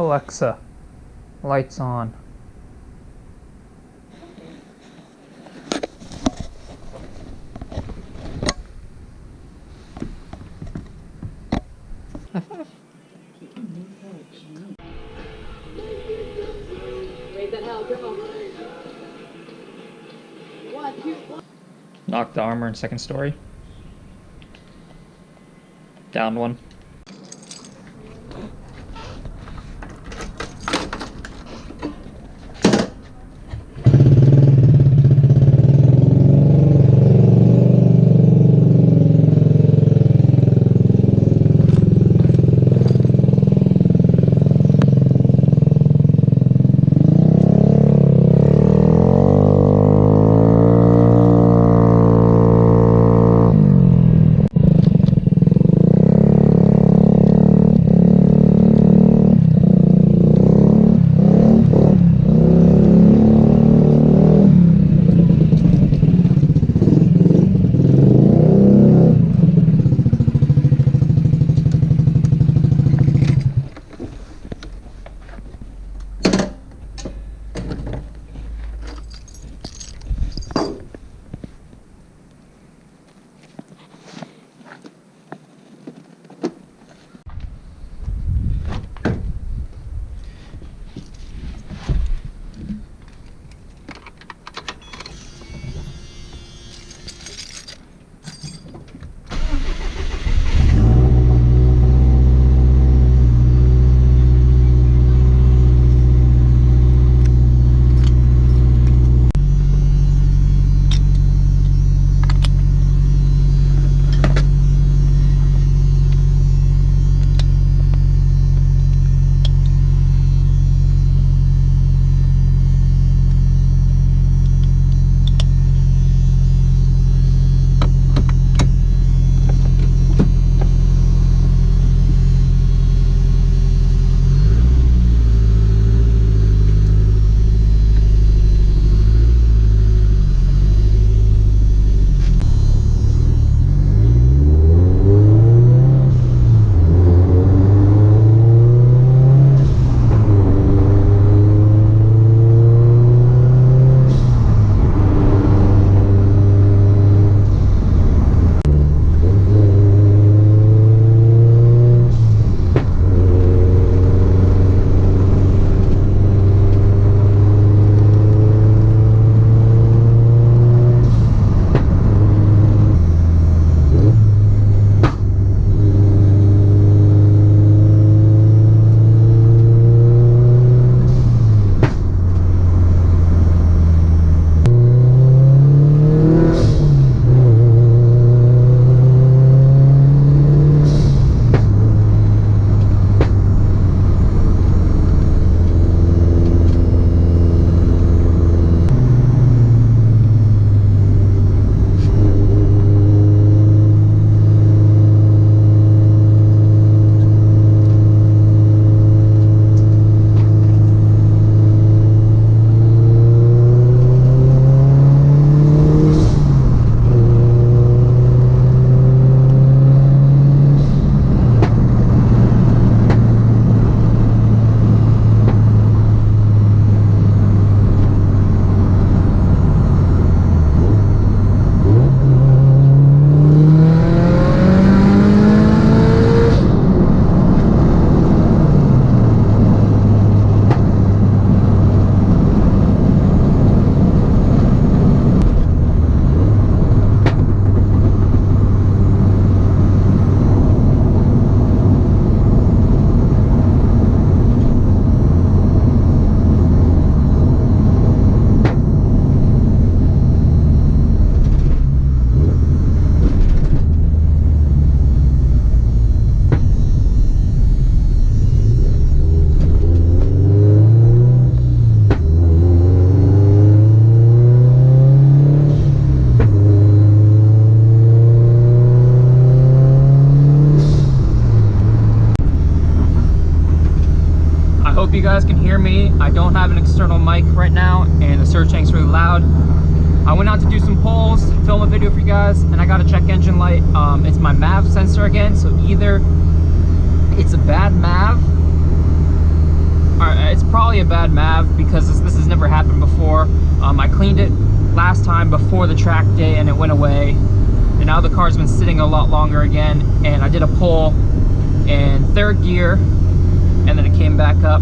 Alexa, lights on. Knock the armor in second story. Down one. hope you guys can hear me. I don't have an external mic right now, and the surge tank's really loud. I went out to do some pulls, film a video for you guys, and I got a check engine light. It's my MAV sensor again, so either it's a bad MAV Yeah, it's probably a bad MAV because this has never happened before. I cleaned it last time before the track day and it went away. And now the car's been sitting a lot longer again. And I did a pull in 3rd gear and then it came back up.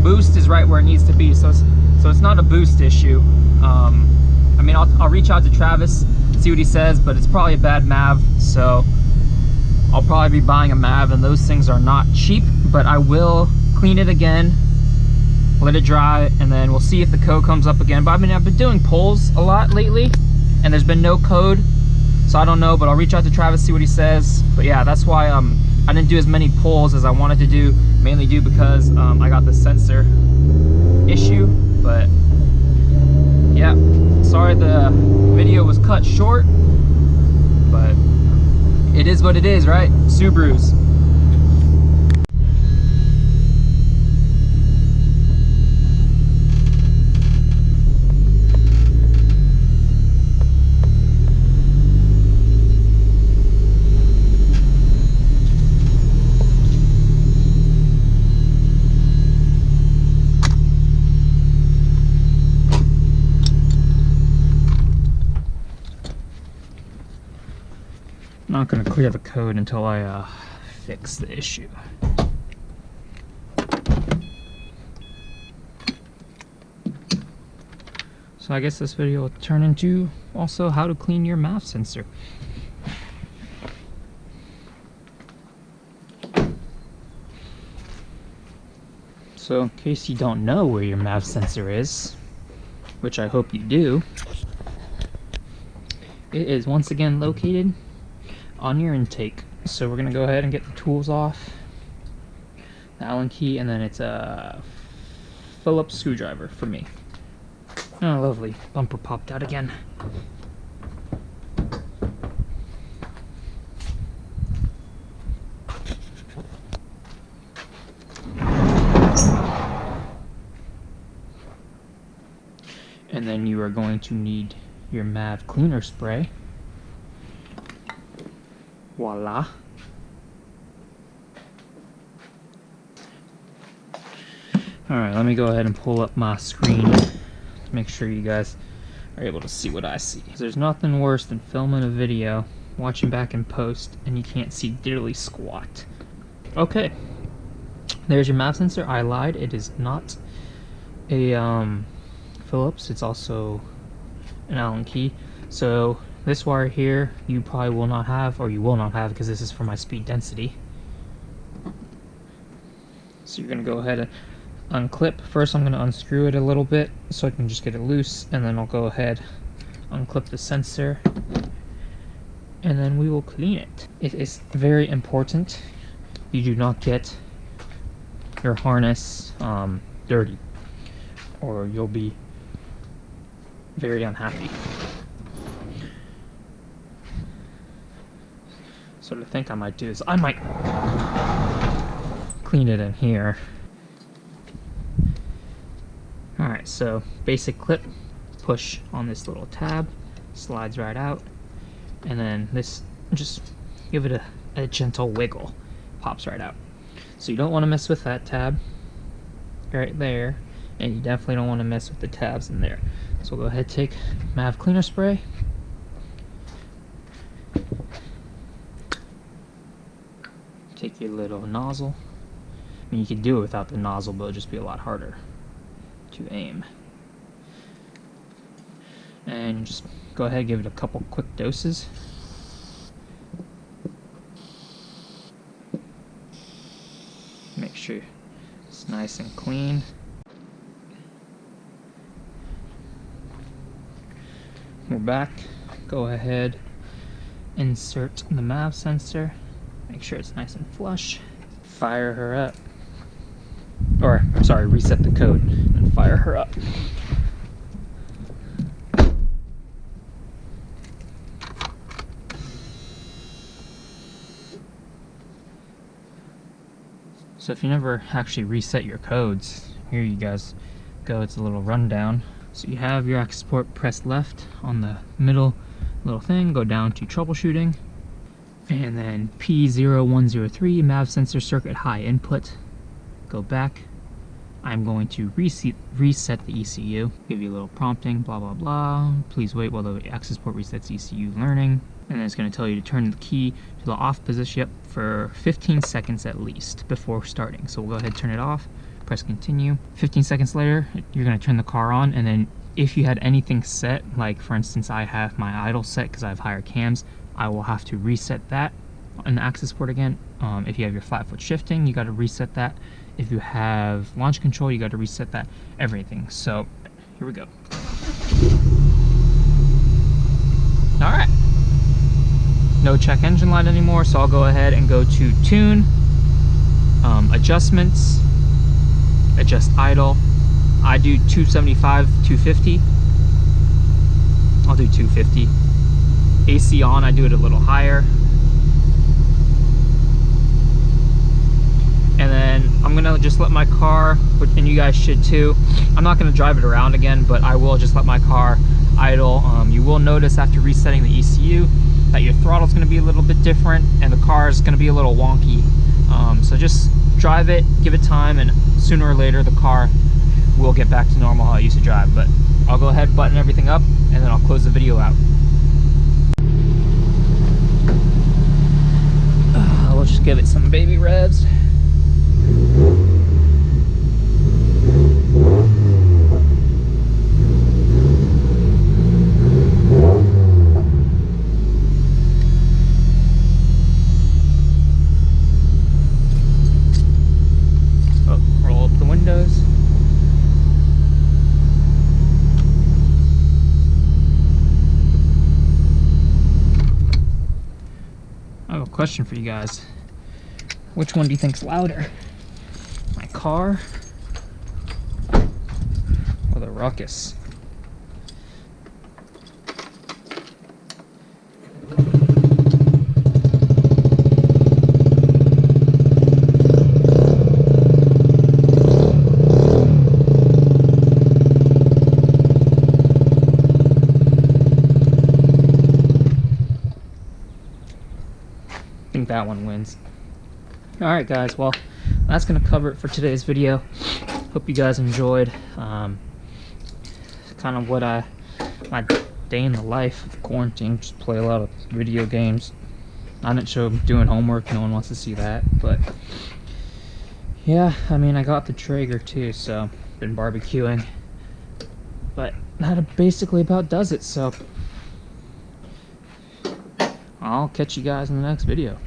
Boost is right where it needs to be, so it's not a boost issue. I mean, I'll reach out to Travis, see what he says, but it's probably a bad MAV, so I'll probably be buying a MAV, and those things are not cheap, but I will clean it again, let it dry, and then we'll see if the code comes up again. But I mean, I've been doing pulls a lot lately, and there's been no code, so I don't know, but I'll reach out to Travis, see what he says. But yeah, that's why I didn't do as many pulls as I wanted to do, mainly due because I got the sensor issue. But yeah, sorry the video was cut short, but it is what it is, right? Subarus. Not going to clear the code until I fix the issue. So I guess this video will turn into also how to clean your MAV sensor. So in case you don't know where your MAV sensor is, which I hope you do, it is once again located on your intake. So we're gonna go ahead and get the tools off, the Allen key, and then it's a Phillips screwdriver for me. Oh, lovely. Bumper popped out again. And then you are going to need your MAV cleaner spray. Voila. Alright, let me go ahead and pull up my screen to make sure you guys are able to see what I see. There's nothing worse than filming a video, watching back in post, and you can't see diddly squat. Okay, there's your MAV sensor. I lied, it is not a Phillips, it's also an Allen key. So this wire here, you probably will not have, or you will not have, because this is for my speed density. So you're going to go ahead and unclip. First I'm going to unscrew it a little bit so I can just get it loose, and then I'll go ahead, unclip the sensor, and then we will clean it. It is very important you do not get your harness dirty, or you'll be very unhappy. So what I think I might do is I might clean it in here. Alright, so basic clip, push on this little tab, slides right out, and then this, just give it a gentle wiggle, pops right out. So you don't want to mess with that tab right there, and you definitely don't want to mess with the tabs in there. So we'll go ahead and take MAV cleaner spray. Take your little nozzle. I mean, you could do it without the nozzle, but it'll just be a lot harder to aim. And just go ahead and give it a couple quick doses. Make sure it's nice and clean. We're back. Go ahead, insert the MAV sensor. Make sure it's nice and flush. Fire her up. Or, sorry, reset the code and fire her up. So if you never actually reset your codes, here you guys go. It's a little rundown. So you have your export, press left on the middle little thing, go down to troubleshooting. And then P0103, MAV sensor circuit high input. Go back, I'm going to reset the ECU, give you a little prompting, blah blah blah. Please wait while the access port resets ECU learning. And then it's going to tell you to turn the key to the off position for 15 seconds at least before starting. So we'll go ahead and turn it off, press continue. 15 seconds later, you're going to turn the car on, and then if you had anything set, like for instance I have my idle set because I have higher cams, I will have to reset that in the access port again. If you have your flat foot shifting, you got to reset that. If you have launch control, you got to reset that, everything. So here we go. All right. No check engine light anymore, so I'll go ahead and go to tune, adjustments, adjust idle. I do 275, 250. I'll do 250. AC on, I do it a little higher. And then I'm gonna just let my car, and you guys should too. I'm not gonna drive it around again, but I will just let my car idle. You will notice after resetting the ECU that your throttle's gonna be a little bit different and the car is gonna be a little wonky. So just drive it, give it time, and sooner or later the car will get back to normal how it used to drive. But I'll go ahead, button everything up, and then I'll close the video out. We'll just give it some baby revs. Roll up the windows. I have a question for you guys. Which one do you think's louder? My car or the ruckus? I think that one wins. Alright guys, well, that's going to cover it for today's video. Hope you guys enjoyed. Kind of what my day in the life of quarantine. Just play a lot of video games. I didn't show doing homework, no one wants to see that. But yeah, I mean, I got the Traeger too, so been barbecuing. But that basically about does it, so I'll catch you guys in the next video.